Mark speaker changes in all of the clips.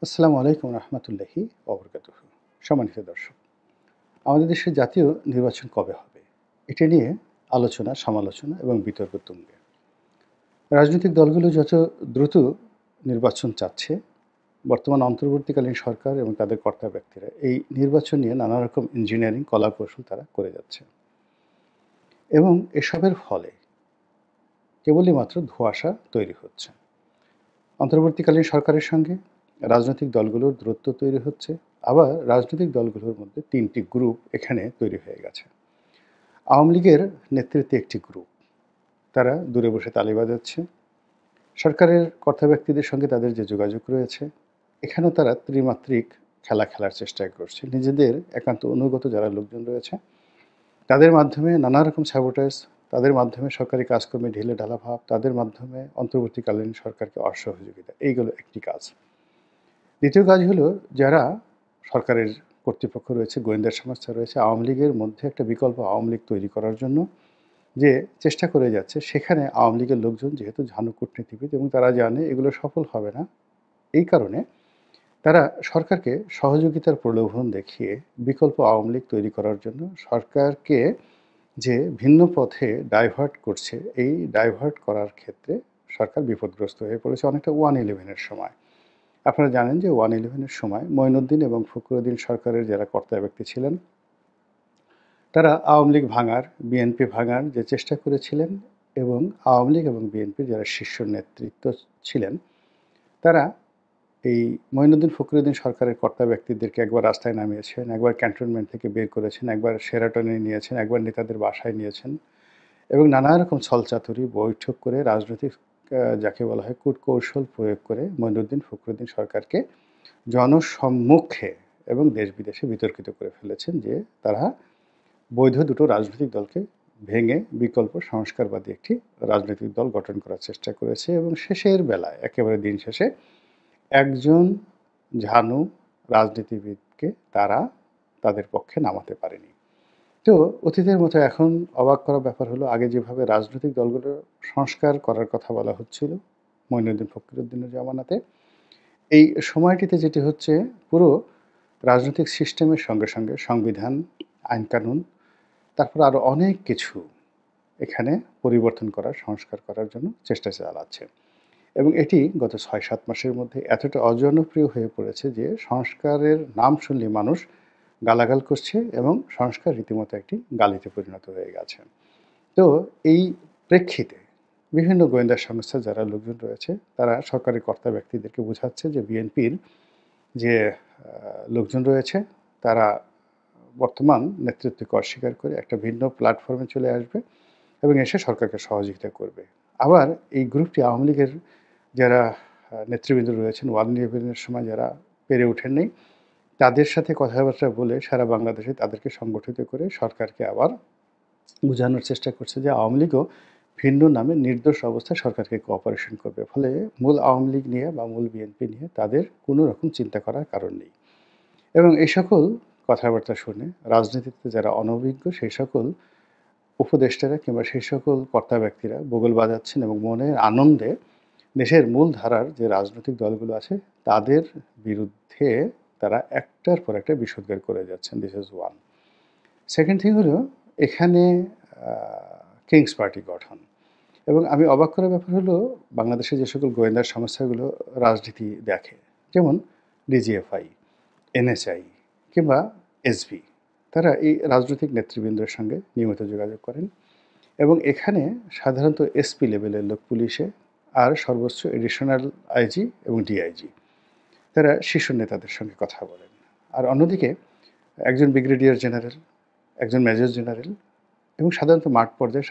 Speaker 1: আসসালামু আলাইকুম রহমতুল্লাহি ওবরকাতুহু। সম্মানিত দর্শক, আমাদের দেশের জাতীয় নির্বাচন কবে হবে? এটা নিয়ে আলোচনা, সমালোচনা এবং বিতর্ক তুঙ্গে। রাজনৈতিক দলগুলো যত দ্রুত নির্বাচন চাচ্ছে, বর্তমান অন্তর্বর্তীকালীন সরকার এবং তাদের কর্তা ব্যক্তিরা এই নির্বাচন নিয়ে নানা রকম ইঞ্জিনিয়ারিং কলাকৌশল তারা করে যাচ্ছে এবং এসবের ফলে কেবলই মাত্র ধোঁয়াশা তৈরি হচ্ছে। অন্তর্বর্তীকালীন সরকারের সঙ্গে রাজনৈতিক দলগুলোর দূরত্ব তৈরি হচ্ছে। আবার রাজনৈতিক দলগুলোর মধ্যে ৩টি গ্রুপ এখানে তৈরি হয়ে গেছে। আওয়ামী লীগের নেতৃত্বে একটি গ্রুপ, তারা দূরে বসে তালি বাজাচ্ছে। সরকারের কর্তা ব্যক্তিদের সঙ্গে তাদের যে যোগাযোগ রয়েছে, এখানেও তারা ত্রিমাত্রিক খেলা খেলার চেষ্টা করছে। নিজেদের একান্ত অনুগত যারা লোকজন রয়েছে, তাদের মাধ্যমে নানা রকম স্যাবোটাজ, তাদের মাধ্যমে সরকারি কাজকর্মে ঢিলেঢালা ভাব, তাদের মাধ্যমে অন্তর্বর্তীকালীন সরকারকে অসহযোগিতা, এইগুলো একটি কাজ। দ্বিতীয় কাজ হলো, যারা সরকারের কর্তৃপক্ষ রয়েছে, গোয়েন্দা সংস্থা রয়েছে, আওয়ামী লীগের মধ্যে একটা বিকল্প আওয়ামী লীগ তৈরি করার জন্য যে চেষ্টা করে যাচ্ছে, সেখানে আওয়ামী লীগের লোকজন যেহেতু ঝানু কূটনীতিবিদ এবং তারা জানে এগুলো সফল হবে না, এই কারণে তারা সরকারকে সহযোগিতার প্রলোভন দেখিয়ে বিকল্প আওয়ামী লীগ তৈরি করার জন্য সরকারকে যে ভিন্ন পথে ডাইভার্ট করছে, এই ডাইভার্ট করার ক্ষেত্রে সরকার বিপদগ্রস্ত হয়ে পড়েছে। অনেকটা 1/11-এর সময় আপনারা জানেন যে 1/11-এর সময় মঈনুদ্দিন এবং ফখরুদ্দিন সরকারের যারা কর্তা ব্যক্তি ছিলেন, তারা আওয়ামী লীগ ভাঙার, বিএনপি ভাঙার যে চেষ্টা করেছিলেন এবং আওয়ামী লীগ এবং বিএনপির যারা শীর্ষ নেতৃত্ব ছিলেন, তারা এই মঈনুদ্দিন ফখরুদ্দিন সরকারের কর্তা ব্যক্তিদেরকে একবার রাস্তায় নামিয়েছেন, একবার ক্যান্টনমেন্ট থেকে বের করেছেন, একবার শেরাটনে নিয়েছেন, একবার নেতাদের বাসায় নিয়েছেন এবং নানা রকম ছলচাতুরি বৈঠক করে রাজনৈতিক যাকে বলা হয় কূটকৌশল প্রয়োগ করে মঈনুদ্দিন ফখরুদ্দিন সরকারকে জনসম্মুখে এবং দেশ বিদেশে বিতর্কিত করে ফেলেছেন যে তারা বৈধ দুটো রাজনৈতিক দলকে ভেঙে বিকল্প সংস্কারবাদী একটি রাজনৈতিক দল গঠন করার চেষ্টা করেছে এবং শেষের বেলায় একেবারে দিন শেষে একজন ঝানু রাজনীতিবিদকে তারা তাদের পক্ষে নামাতে পারেনি। তো অতীতের মতো এখন অবাক করা ব্যাপার হলো, আগে যেভাবে রাজনৈতিক দলগুলো সংস্কার করার কথা বলা হচ্ছিল মঈনুদ্দিন ফখরুদ্দিনের জামানাতে, এই সময়টিতে যেটি হচ্ছে, পুরো রাজনৈতিক সিস্টেমের সঙ্গে সঙ্গে সংবিধান, আইনকানুন, তারপর আরও অনেক কিছু এখানে পরিবর্তন করার, সংস্কার করার জন্য চেষ্টা চালাচ্ছে এবং এটি গত ৬-৭ মাসের মধ্যে এতটা অজনপ্রিয় হয়ে পড়েছে যে সংস্কারের নাম শুনলে মানুষ গালাগাল করছে এবং সংস্কার রীতিমতো একটি গালিতে পরিণত হয়ে গেছে। তো এই প্রেক্ষিতে বিভিন্ন গোয়েন্দা সংস্থার যারা লোকজন রয়েছে, তারা সরকারি কর্তা ব্যক্তিদেরকে বোঝাচ্ছে যে বিএনপির যে লোকজন রয়েছে, তারা বর্তমান নেতৃত্বকে অস্বীকার করে একটা ভিন্ন প্ল্যাটফর্মে চলে আসবে এবং এসে সরকারকে সহযোগিতা করবে। আবার এই গ্রুপটি আওয়ামী লীগের যারা নেতৃবৃন্দ রয়েছেন, 1/11-এর সময় যারা পেরে ওঠেননি, তাদের সাথে কথাবার্তা বলে সারা বাংলাদেশে তাদেরকে সংগঠিত করে সরকারকে আবার বোঝানোর চেষ্টা করছে যে আওয়ামী লীগও ভিন্ন নামে নির্দোষ অবস্থায় সরকারকে কোঅপারেশন করবে। ফলে মূল আওয়ামী লীগ নিয়ে বা মূল বিএনপি নিয়ে তাদের কোনো রকম চিন্তা করার কারণ নেই এবং এই সকল কথাবার্তা শুনে রাজনীতিতে যারা অনভিজ্ঞ সেই সকল উপদেষ্টারা কিংবা সেই সকল কর্তা ব্যক্তিরা বগল বাজাচ্ছেন এবং মনের আনন্দে দেশের মূল ধারার যে রাজনৈতিক দলগুলো আছে তাদের বিরুদ্ধে তারা একটার পর একটা বিষোদ্গার করে যাচ্ছেন। This is one. Second thing হলো, এখানে কিংস পার্টি গঠন এবং আমি অবাক করার ব্যাপার হলো, বাংলাদেশে যে সকল গোয়েন্দা সংস্থাগুলো রাজনীতি দেখে, যেমন ডিজিএফআই, এনএসআই কিংবা এসবি, তারা এই রাজনৈতিক নেতৃবৃন্দের সঙ্গে নিয়মিত যোগাযোগ করেন এবং এখানে সাধারণত এসপি লেভেলের লোক পুলিশে, আর সর্বোচ্চ এডিশনাল আইজি এবং ডিআইজি, তারা শীর্ষ নেতাদের সঙ্গে কথা বলেন। আর অন্যদিকে একজন ব্রিগেডিয়ার জেনারেল, একজন মেজর জেনারেল এবং সাধারণত মাঠ পর্যায়ে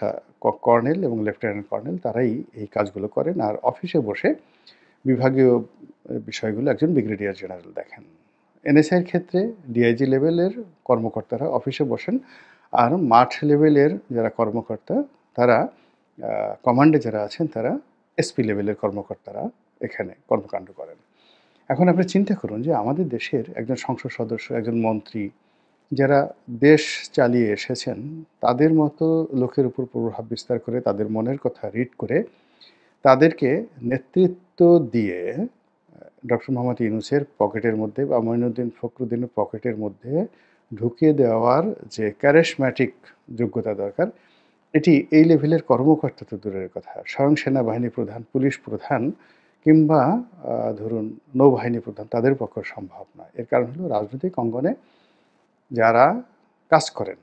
Speaker 1: কর্নেল এবং লেফটেন্যান্ট কর্নেল, তারাই এই কাজগুলো করেন। আর অফিসে বসে বিভাগীয় বিষয়গুলো একজন ব্রিগেডিয়ার জেনারেল দেখেন। এনএসআইয়ের ক্ষেত্রে ডিআইজি লেভেলের কর্মকর্তারা অফিসে বসেন আর মাঠ লেভেলের যারা কর্মকর্তা, তারা কমান্ডে যারা আছেন, তারা এসপি লেভেলের কর্মকর্তারা এখানে কর্মকাণ্ড করেন। এখন আপনি চিন্তা করুন যে আমাদের দেশের একজন সংসদ সদস্য, একজন মন্ত্রী, যারা দেশ চালিয়ে এসেছেন, তাদের মতো লোকের উপর প্রভাব বিস্তার করে, তাদের মনের কথা রিড করে, তাদেরকে নেতৃত্ব দিয়ে ডক্টর মোহাম্মদ ইউনূসের পকেটের মধ্যে বা মঈনুদ্দিন ফখরুদ্দিনের পকেটের মধ্যে ঢুকিয়ে দেওয়ার যে ক্যারিশম্যাটিক যোগ্যতা দরকার, এটি এই লেভেলের কর্মকর্তা তো দূরের কথা, স্বয়ং সেনাবাহিনী প্রধান, পুলিশ প্রধান কিংবা ধরুন নৌবাহিনী প্রধান তাদের পক্ষে সম্ভব নয়। এর কারণ হলো রাজনৈতিক অঙ্গনে যারা কাজ করেন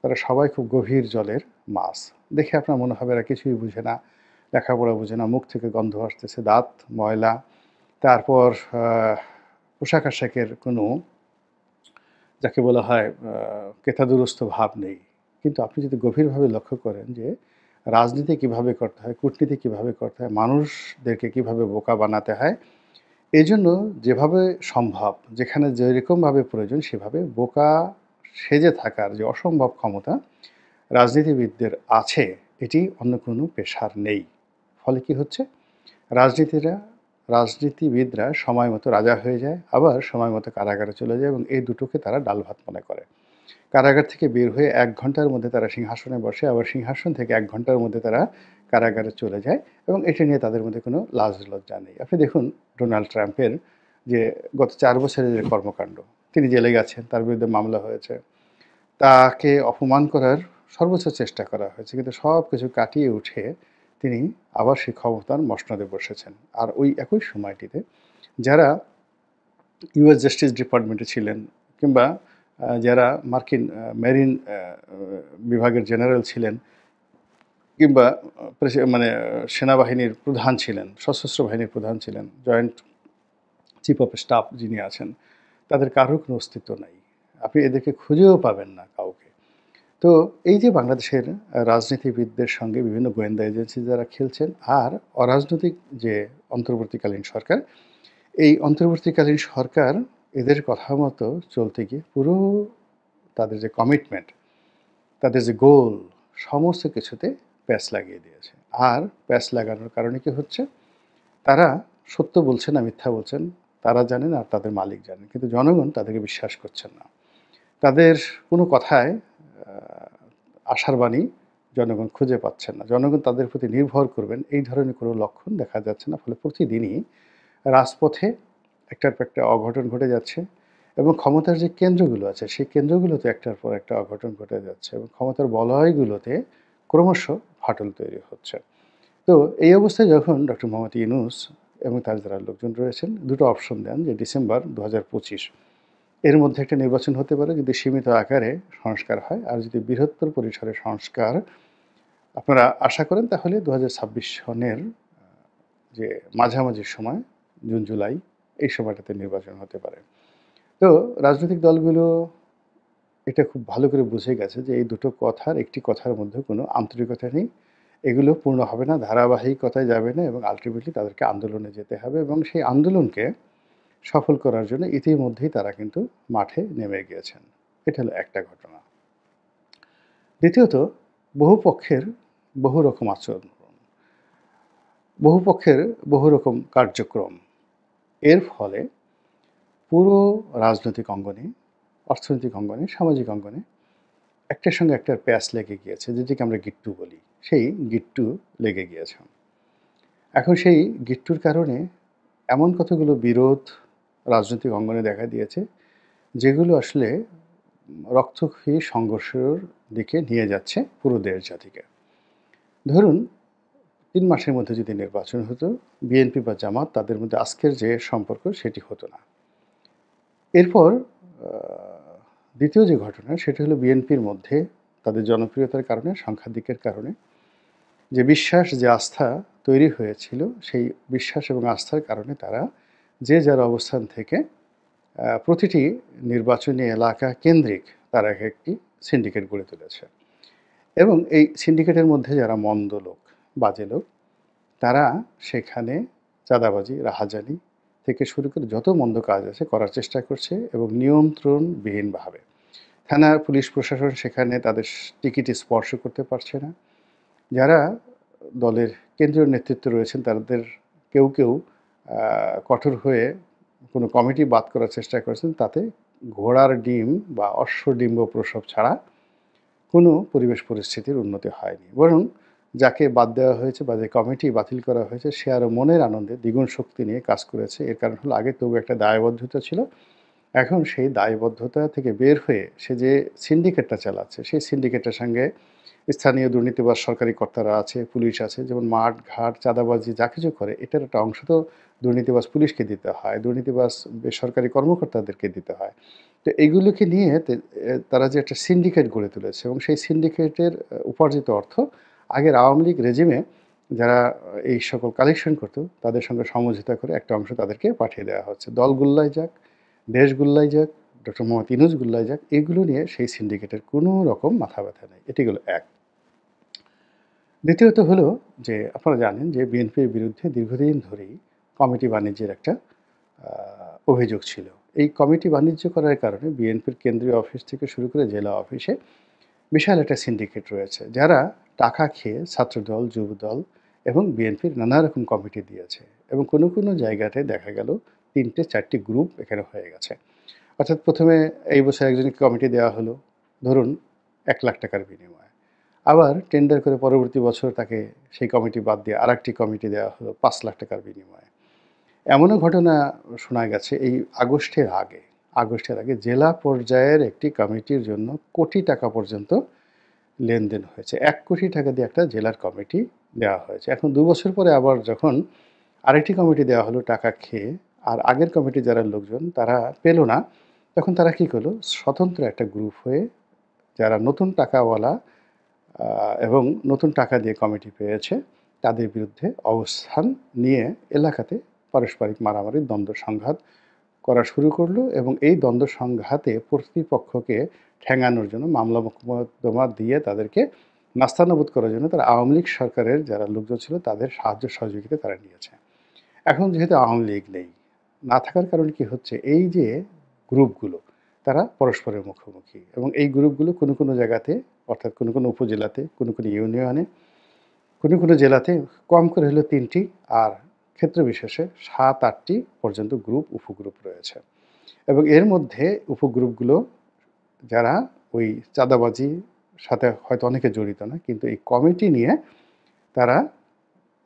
Speaker 1: তারা সবাই খুব গভীর জলের মাছ। দেখে আপনার মনে হবে এরা কিছুই বুঝে না, লেখাপড়া বুঝে না, মুখ থেকে গন্ধ আসতেছে, দাঁত ময়লা, তারপর পোশাক আশাকের কোনো যাকে বলা হয় কেতাদুরস্ত ভাব নেই। কিন্তু আপনি যদি গভীরভাবে লক্ষ্য করেন যে রাজনীতি কিভাবে করতে হয়, কূটনীতি কিভাবে করতে হয়, মানুষদেরকে কিভাবে বোকা বানাতে হয়, এজন্য যেভাবে সম্ভব, যেখানে যেরকমভাবে প্রয়োজন সেভাবে বোকা সেজে থাকার যে অসম্ভব ক্ষমতা রাজনীতিবিদদের আছে, এটি অন্য কোনো পেশার নেই। ফলে কি হচ্ছে, রাজনীতিবিদরা সময় মতো রাজা হয়ে যায়, আবার সময় মতো কারাগারে চলে যায় এবং এই দুটোকে তারা ডাল ভাত মনে করে। কারাগার থেকে বের হয়ে ১ ঘন্টার মধ্যে তারা সিংহাসনে বসে, আবার সিংহাসন থেকে ১ ঘন্টার মধ্যে তারা কারাগারে চলে যায় এবং এটা নিয়ে তাদের মধ্যে কোনো লাজ লজ্জা নেই। আপনি দেখুন ডোনাল্ড ট্রাম্পের যে গত ৪ বছরের যে কর্মকাণ্ড, তিনি জেলে গেছেন, তার বিরুদ্ধে মামলা হয়েছে, তাকে অপমান করার সর্বোচ্চ চেষ্টা করা হয়েছে, কিন্তু সব কিছু কাটিয়ে উঠে তিনি আবার সেই ক্ষমতার মসনদে বসেছেন। আর ওই একই সময়টিতে যারা ইউএস জাস্টিস ডিপার্টমেন্টে ছিলেন কিংবা যারা মার্কিন মেরিন বিভাগের জেনারেল ছিলেন কিংবা মানে সেনাবাহিনীর প্রধান ছিলেন, সশস্ত্র বাহিনীর প্রধান ছিলেন, জয়েন্ট চিফ অফ স্টাফ যিনি আছেন, তাদের কারোর কোনো অস্তিত্ব নাই। আপনি এদেরকে খুঁজেও পাবেন না কাউকে। তো এই যে বাংলাদেশের রাজনীতিবিদদের সঙ্গে বিভিন্ন গোয়েন্দা এজেন্সি যারা খেলছেন, আর অরাজনৈতিক যে অন্তর্বর্তীকালীন সরকার, এই অন্তর্বর্তীকালীন সরকার এদের কথা মতো চলতে গিয়ে পুরো তাদের যে কমিটমেন্ট, তাদের যে গোল, সমস্ত কিছুতে প্যাঁচ লাগিয়ে দিয়েছে। আর প্যাঁচ লাগানোর কারণে কি হচ্ছে, তারা সত্য বলছেন না মিথ্যা বলছেন তারা জানেন আর তাদের মালিক জানেন, কিন্তু জনগণ তাদেরকে বিশ্বাস করছেন না। তাদের কোনো কথায় আশার বাণী জনগণ খুঁজে পাচ্ছেন না। জনগণ তাদের প্রতি নির্ভর করবেন এই ধরনের কোনো লক্ষণ দেখা যাচ্ছে না। ফলে প্রতিদিনই রাজপথে একটার পর একটা অঘটন ঘটে যাচ্ছে এবং ক্ষমতার যে কেন্দ্রগুলো আছে সেই কেন্দ্রগুলোতে একটার পর একটা অঘটন ঘটে যাচ্ছে এবং ক্ষমতার বলয়গুলোতে ক্রমশ ফাটল তৈরি হচ্ছে। তো এই অবস্থায় যখন ডক্টর মোহাম্মদ ইউনূস এবং তার যারা লোকজন রয়েছেন দুটো অপশন দেন যে ডিসেম্বর ২০২৫ এর মধ্যে একটা নির্বাচন হতে পারে যদি সীমিত আকারে সংস্কার হয়, আর যদি বৃহত্তর পরিসরে সংস্কার আপনারা আশা করেন তাহলে ২০২৬ সনের যে মাঝামাঝি সময় জুন জুলাই এই সময়টাতে নির্বাচন হতে পারে। তো রাজনৈতিক দলগুলো এটা খুব ভালো করে বুঝে গেছে যে এই দুটো কথার একটি কথার মধ্যে কোনো আন্তরিকতা নেই, এগুলো পূর্ণ হবে না, ধারাবাহিকতায় যাবে না এবং আলটিমেটলি তাদেরকে আন্দোলনে যেতে হবে এবং সেই আন্দোলনকে সফল করার জন্য ইতিমধ্যেই তারা কিন্তু মাঠে নেমে গিয়েছেন। এটা হলো একটা ঘটনা। দ্বিতীয়ত, বহু পক্ষের বহু রকম আচরণ, বহু পক্ষের বহু রকম কার্যক্রম, এর ফলে পুরো রাজনৈতিক অঙ্গনে, অর্থনৈতিক অঙ্গনে, সামাজিক অঙ্গনে একটার সঙ্গে একটার প্যাঁচ লেগে গিয়েছে, যেটিকে আমরা গিট্টু বলি, সেই গিট্টু লেগে গিয়েছে। এখন সেই গিট্টুর কারণে এমন কতগুলো বিরোধ রাজনৈতিক অঙ্গনে দেখা দিয়েছে যেগুলো আসলে রক্তক্ষয়ী সংঘর্ষের দিকে নিয়ে যাচ্ছে পুরো দেশ জাতিকে। ধরুন ৩ মাসের মধ্যে যদি নির্বাচন হতো, বিএনপি বা জামাত তাদের মধ্যে আজকের যে সম্পর্ক সেটি হতো না। এরপর দ্বিতীয় যে ঘটনা সেটি হলো বিএনপির মধ্যে তাদের জনপ্রিয়তার কারণে, সংখ্যাধিক্যের কারণে যে বিশ্বাস, যে আস্থা তৈরি হয়েছিল, সেই বিশ্বাস এবং আস্থার কারণে তারা যে যার অবস্থান থেকে প্রতিটি নির্বাচনী এলাকা কেন্দ্রিক তারা একটি সিন্ডিকেট গড়ে তুলেছে এবং এই সিন্ডিকেটের মধ্যে যারা মন্দ লোক, বাজে লোক, তারা সেখানে চাঁদাবাজি, রাহাজানি থেকে শুরু করে যত মন্দ কাজ আছে করার চেষ্টা করছে এবং নিয়ন্ত্রণবিহীনভাবে। থানার পুলিশ প্রশাসন সেখানে তাদের টিকিট স্পর্শ করতে পারছে না। যারা দলের কেন্দ্রীয় নেতৃত্ব রয়েছেন তাদের কেউ কেউ কঠোর হয়ে কোনো কমিটি বাদ করার চেষ্টা করেছেন, তাতে ঘোড়ার ডিম বা অশ্বডিম্ব প্রসব ছাড়া কোনো পরিবেশ পরিস্থিতির উন্নতি হয়নি, বরং যাকে বাদ দেওয়া হয়েছে বা যে কমিটি বাতিল করা হয়েছে সে আরও মনের আনন্দে দ্বিগুণ শক্তি নিয়ে কাজ করেছে। এর কারণ হলো আগে তবু একটা দায়বদ্ধতা ছিল। এখন সেই দায়বদ্ধতা থেকে বের হয়ে সে যে সিন্ডিকেটটা চালাচ্ছে, সেই সিন্ডিকেটের সঙ্গে স্থানীয় দুর্নীতিবাজ সরকারি কর্তারা আছে, পুলিশ আছে। যেমন মাঠ-ঘাট, চাঁদাবাজি যা কিছু করে এটার একটা অংশ তো দুর্নীতিবাজ পুলিশকে দিতে হয়, দুর্নীতিবাজ বেসরকারি কর্মকর্তাদেরকে দিতে হয়। তো এইগুলোকে নিয়ে তারা যে একটা সিন্ডিকেট গড়ে তুলেছে এবং সেই সিন্ডিকেটের উপার্জিত অর্থ আগের আওয়ামী লীগ রেজিমে যারা এই সকল কালেকশন করত তাদের সঙ্গে সমঝোতা করে একটা অংশ তাদেরকে পাঠিয়ে দেওয়া হচ্ছে। দল গুল্লায় যাক, দেশ গুল্লায় যাক, ডক্টর মোহাম্মদ ইউনূস গুল্লায় যাক, এগুলো নিয়ে সেই সিন্ডিকেটের কোনো রকম মাথা ব্যথা নেই। এটি গেল এক। দ্বিতীয়ত হলো যে আপনারা জানেন যে বিএনপির বিরুদ্ধে দীর্ঘদিন ধরেই কমিটি বাণিজ্যের একটা অভিযোগ ছিল। এই কমিটি বাণিজ্য করার কারণে বিএনপির কেন্দ্রীয় অফিস থেকে শুরু করে জেলা অফিসে বিশাল একটা সিন্ডিকেট রয়েছে, যারা টাকা খেয়ে ছাত্রদল, যুবদল এবং বিএনপির নানা রকম কমিটি দিয়েছে এবং কোনো কোনো জায়গাতে দেখা গেল ৩টে-৪টি গ্রুপ এখানে হয়ে গেছে। অর্থাৎ প্রথমে এই বছর একজনকে কমিটি দেওয়া হলো ধরুন ৳১,০০,০০০ বিনিময়ে। আবার টেন্ডার করে পরবর্তী বছর তাকে সেই কমিটি বাদ দিয়ে আরেকটি কমিটি দেওয়া হলো ৳৫,০০,০০০ বিনিময়ে। এমনও ঘটনা শোনা গেছে এই আগস্টের আগে জেলা পর্যায়ের একটি কমিটির জন্য কোটি টাকা পর্যন্ত লেনদেন হয়েছে। ৳১,০০,০০,০০০ দিয়ে একটা জেলার কমিটি দেওয়া হয়েছে। এখন ২ বছর পরে আবার যখন আরেকটি কমিটি দেওয়া হলো টাকা খেয়ে, আর আগের কমিটির যারা লোকজন তারা পেল না, তখন তারা কী করলো, স্বতন্ত্র একটা গ্রুপ হয়ে যারা নতুন টাকাওয়ালা এবং নতুন টাকা দিয়ে কমিটি পেয়েছে তাদের বিরুদ্ধে অবস্থান নিয়ে এলাকাতে পারস্পরিক মারামারি, দ্বন্দ্ব সংঘাত করা শুরু করলো এবং এই দ্বন্দ্ব সংঘাতে প্রতিপক্ষকে ঠেঙানোর জন্য মামলা মোকদ্দমা দিয়ে তাদেরকে নাস্তানাবুদ করার জন্য তারা আওয়ামী লীগ সরকারের যারা লোকজন ছিল তাদের সাহায্য সহযোগিতা তারা নিয়েছে। এখন যেহেতু আওয়ামী লীগ নেই, না থাকার কারণে কি হচ্ছে, এই যে গ্রুপগুলো তারা পরস্পরের মুখোমুখি এবং এই গ্রুপগুলো কোনো কোনো জায়গাতে অর্থাৎ কোনো কোনো উপজেলাতে, কোনো কোনো ইউনিয়নে, কোনো কোনো জেলাতে কম করে হলেও ৩টি আর ক্ষেত্র বিশেষে ৭-৮টি পর্যন্ত গ্রুপ, উপগ্রুপ রয়েছে এবং এর মধ্যে উপগ্রুপগুলো যারা ওই চাঁদাবাজির সাথে হয়তো অনেকে জড়িত না, কিন্তু এই কমিটি নিয়ে তারা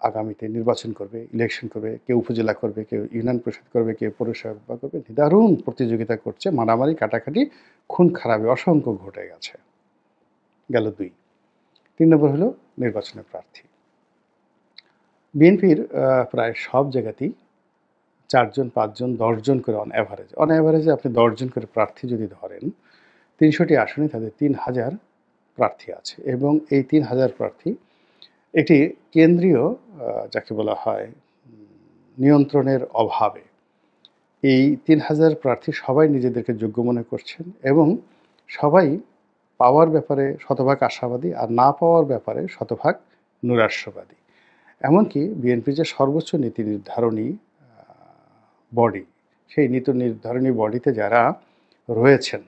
Speaker 1: আগামীতে নির্বাচন করবে, ইলেকশন করবে, কেউ উপজেলা করবে, কেউ ইউনিয়ন পরিষদ করবে, কেউ পৌরসভা করবে, নিদারুণ প্রতিযোগিতা করছে, মারামারি, কাটাকাটি, খুন খারাপি অসংখ্য ঘটে গেছে। গেল ২। ৩ নম্বর হলো নির্বাচনের প্রার্থী। বিএনপির প্রায় সব জায়গাতেই ৪ জন, ৫ জন, ১০ জন করে অন অ্যাভারেজে আপনি ১০ জন করে প্রার্থী যদি ধরেন, ৩০০টি আসনে তাদের ৩,০০০ প্রার্থী আছে এবং এই ৩,০০০ প্রার্থী একটি কেন্দ্রীয় যাকে বলা হয় নিয়ন্ত্রণের অভাবে এই ৩,০০০ প্রার্থী সবাই নিজেদেরকে যোগ্য মনে করছেন এবং সবাই পাওয়ার ব্যাপারে শতভাগ আশাবাদী আর না পাওয়ার ব্যাপারে শতভাগ নৈরাশ্যবাদী। এমনকি বিএনপির যে সর্বোচ্চ নীতি নির্ধারণী বডি, সেই নীতি নির্ধারণী বডিতে যারা রয়েছেন,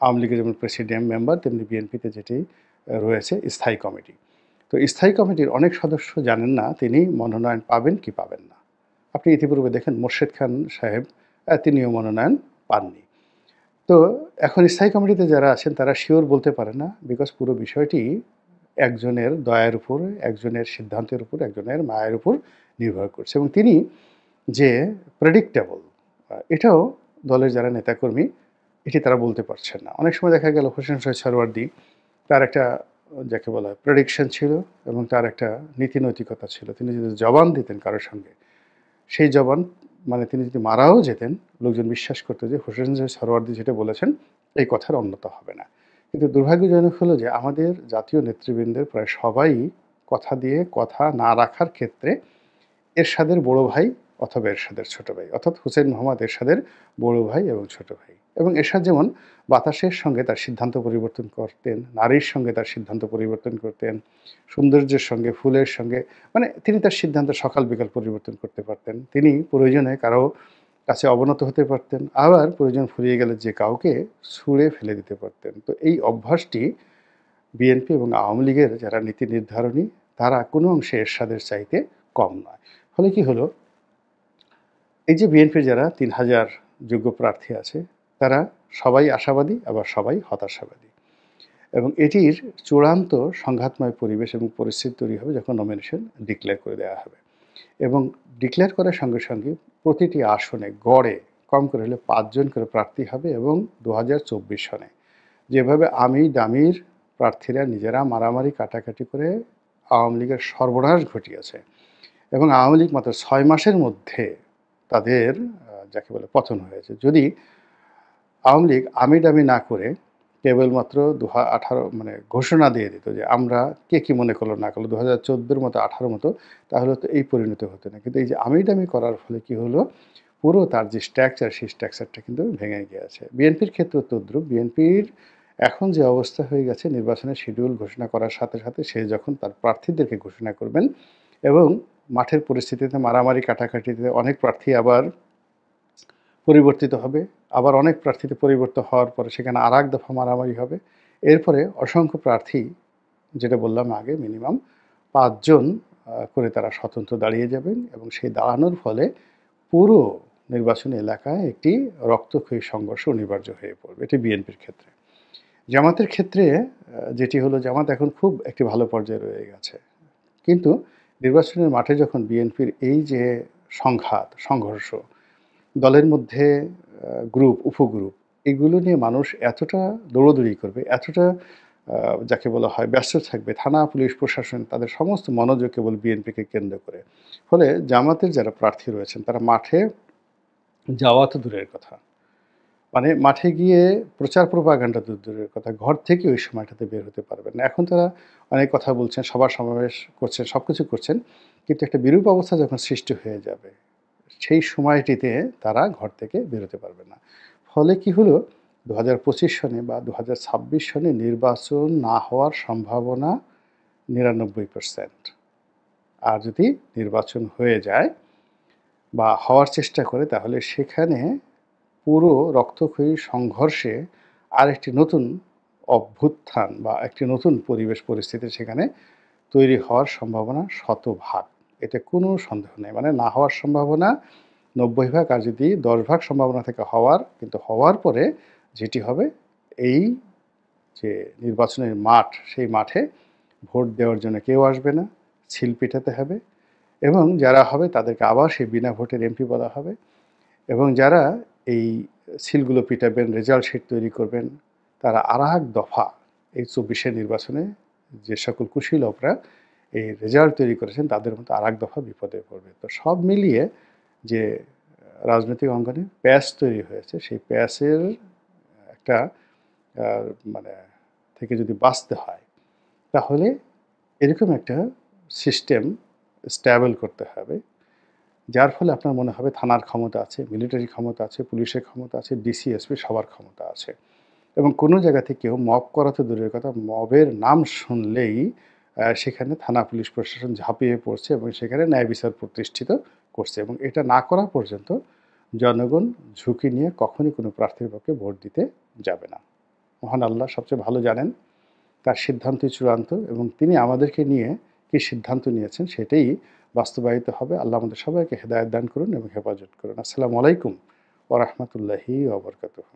Speaker 1: আওয়ামী লীগের যেমন প্রেসিডিয়াম মেম্বার, তেমনি বিএনপিতে যেটি রয়েছে স্থায়ী কমিটি। তো স্থায়ী কমিটির অনেক সদস্য জানেন না তিনি মনোনয়ন পাবেন কি পাবেন না। আপনি ইতিপূর্বে দেখেন মোর্শেদ খান সাহেব, তিনিও মনোনয়ন পাননি। তো এখন স্থায়ী কমিটিতে যারা আছেন তারা শিওর বলতে পারে না, বিকজ পুরো বিষয়টি একজনের দয়ার উপর, একজনের সিদ্ধান্তের উপর, একজনের মায়ের উপর নির্ভর করছে এবং তিনি যে প্রেডিক্টেবল এটাও দলের যারা নেতাকর্মী এটি তারা বলতে পারছেন না। অনেক সময় দেখা গেল হোসেন শহীদ সোহরাওয়ার্দী, তার একটা যাকে বলা হয় প্রেডিকশন ছিল এবং তার একটা নীতি নৈতিকতা ছিল। তিনি যদি জবান দিতেন কারোর সঙ্গে, সেই জবান মানে তিনি যদি মারাও যেতেন, লোকজন বিশ্বাস করতো যে হোসেন শহীদ সোহরাওয়ার্দী যেটা বলেছেন এই কথার অন্যথা হবে না। কিন্তু দুর্ভাগ্যজনক হলো যে আমাদের জাতীয় নেতৃবৃন্দের প্রায় সবাই কথা দিয়ে কথা না রাখার ক্ষেত্রে এরশাদের বড় ভাই অথবা এরশাদের ছোট ভাই, অর্থাৎ হুসেইন মোহাম্মদ এরশাদের বড় ভাই এবং ছোট ভাই। এবং এরশাদ যেমন বাতাসের সঙ্গে তার সিদ্ধান্ত পরিবর্তন করতেন, নারীর সঙ্গে তার সিদ্ধান্ত পরিবর্তন করতেন, সৌন্দর্যের সঙ্গে, ফুলের সঙ্গে, মানে তিনি তার সিদ্ধান্ত সকাল বিকাল পরিবর্তন করতে পারতেন। তিনি প্রয়োজনে কারো কাছে অবনত হতে পারতেন, আবার প্রয়োজন ফুরিয়ে গেলে যে কাউকে ছুঁড়ে ফেলে দিতে পারতেন। তো এই অভ্যাসটি বিএনপি এবং আওয়ামী লীগের যারা নীতি নির্ধারণী তারা কোনো অংশে এরশাদের চাইতে কম নয়। ফলে কি হলো, এই যে বিএনপির যারা ৩,০০০ যোগ্য প্রার্থী আছে তারা সবাই আশাবাদী আবার সবাই হতাশাবাদী এবং এটির চূড়ান্ত সংঘাতময় পরিবেশ এবং পরিস্থিতি তৈরি হবে যখন নমিনেশন ডিক্লেয়ার করে দেওয়া হবে। এবং ডিক্লেয়ার করার সঙ্গে সঙ্গে প্রতিটি আসনে গড়ে কম করে হলে ৫ জন করে প্রার্থী হবে এবং ২০২৪ সনে যেভাবে আমির প্রার্থীরা নিজেরা মারামারি কাটাকাটি করে আওয়ামী লীগের সর্বনাশ ঘটিয়েছে এবং আওয়ামী লীগ মাত্র ৬ মাসের মধ্যে তাদের যাকে বলে পতন হয়েছে। যদি আওয়ামী লীগ আমিডামি না করে কেবলমাত্র ২০১৮ মানে ঘোষণা দিয়ে দিত যে আমরা কে কী মনে করলো না করলো ২০১৪-র মতো ১৮ মতো, তাহলে তো এই পরিণতি হতো না। কিন্তু এই যে আমিডামি করার ফলে কি হলো, পুরো তার যে স্ট্রাকচার সেই স্ট্রাকচারটা কিন্তু ভেঙে গিয়েছে। বিএনপির ক্ষেত্রেও তদ্রুপ। বিএনপির এখন যে অবস্থা হয়ে গেছে, নির্বাচনের শিডিউল ঘোষণা করার সাথে সাথে সে যখন তার প্রার্থীদেরকে ঘোষণা করবেন এবং মাঠের পরিস্থিতিতে মারামারি কাটাকাটিতে অনেক প্রার্থী আবার পরিবর্তিত হবে, আবার অনেক প্রার্থীতে পরিবর্তন হওয়ার পরে সেখানে আরেক দফা মারামারি হবে। এরপরে অসংখ্য প্রার্থী, যেটা বললাম আগে, মিনিমাম ৫ জন করে তারা স্বতন্ত্র দাঁড়িয়ে যাবেন এবং সেই দাঁড়ানোর ফলে পুরো নির্বাচনী এলাকায় একটি রক্তক্ষয়ী সংঘর্ষ অনিবার্য হয়ে পড়বে। এটি বিএনপির ক্ষেত্রে। জামাতের ক্ষেত্রে যেটি হলো, জামাত এখন খুব একটি ভালো পর্যায়ে রয়ে গেছে। কিন্তু নির্বাচনের মাঠে যখন বিএনপির এই যে সংঘাত, সংঘর্ষ, দলের মধ্যে গ্রুপ, উপগ্রুপ, এগুলো নিয়ে মানুষ এতটা দৌড়াদৌড়ি করবে, এতটা যাকে বলা হয় ব্যস্ত থাকবে, থানা, পুলিশ, প্রশাসন তাদের সমস্ত মনোযোগ কেবল বিএনপিকে কেন্দ্র করে। ফলে জামাতের যারা প্রার্থী রয়েছেন তারা মাঠে যাওয়া তো দূরের কথা, মানে মাঠে গিয়ে প্রচার প্রপাগান্ডা তো দূরের কথা, ঘর থেকে ওই সময়টাতে বের হতে পারবেন না। এখন তারা অনেক কথা বলছেন, সভা সমাবেশ করছেন, সব কিছু করছেন, কিন্তু একটা বিরূপ অবস্থা যখন সৃষ্টি হয়ে যাবে সেই সময়টিতে তারা ঘর থেকে বেরোতে পারবে না। ফলে কি হলো, ২০২৫ সনে বা ২০২৬ সনে নির্বাচন না হওয়ার সম্ভাবনা ৯৯%। আর যদি নির্বাচন হয়ে যায় বা হওয়ার চেষ্টা করে, তাহলে সেখানে পুরো রক্তক্ষয়ী সংঘর্ষে আরেকটি নতুন অভ্যুত্থান বা একটি নতুন পরিবেশ পরিস্থিতি সেখানে তৈরি হওয়ার সম্ভাবনা শতভাগ। এতে কোনো সন্দেহ নেই। মানে না হওয়ার সম্ভাবনা ৯০ ভাগ, আর যদি ১০ ভাগ সম্ভাবনা থেকে হওয়ার, কিন্তু হওয়ার পরে যেটি হবে, এই যে নির্বাচনের মাঠ, সেই মাঠে ভোট দেওয়ার জন্য কেউ আসবে না, ছিল পিটাতে হবে এবং যারা হবে তাদেরকে আবার সেই বিনা ভোটের এমপি বলা হবে এবং যারা এই সিলগুলো পিটাবেন, রেজাল্ট শিট তৈরি করবেন, তারা আরেক দফা এই ২৪-এর নির্বাচনে যে সকল কুশীলবরা এই রেজাল্ট তৈরি করেছেন তাদের মতো আরেক দফা বিপদে পড়বে। তো সব মিলিয়ে যে রাজনৈতিক অঙ্গনে প্যাচ তৈরি হয়েছে, সেই প্যাচের একটা মানে থেকে যদি বাঁচতে হয়, তাহলে এরকম একটা সিস্টেম স্ট্যাবল করতে হবে, যার ফলে আপনার মনে হবে থানার ক্ষমতা আছে, মিলিটারি ক্ষমতা আছে, পুলিশের ক্ষমতা আছে, ডিসি, এসপি সবার ক্ষমতা আছে এবং কোনো জায়গা থেকেও মব করা তো দূরের কথা, মবের নাম শুনলেই সেখানে থানা, পুলিশ, প্রশাসন ঝাঁপিয়ে পড়ছে এবং সেখানে ন্যায় বিচার প্রতিষ্ঠিত করছে এবং এটা না করা পর্যন্ত জনগণ ঝুঁকি নিয়ে কখনই কোনো প্রার্থীর পক্ষে ভোট দিতে যাবে না। মহান আল্লাহ সবচেয়ে ভালো জানেন, তার সিদ্ধান্তই চূড়ান্ত এবং তিনি আমাদেরকে নিয়ে কী সিদ্ধান্ত নিয়েছেন সেটাই বাস্তবায়িত হবে। আল্লাহ আমাদের সবাইকে হেদায়েত দান করুন এবং হেফাজত করুন। আসসালামু আলাইকুম ওয়া রাহমাতুল্লাহি ওয়া বারাকাতুহু।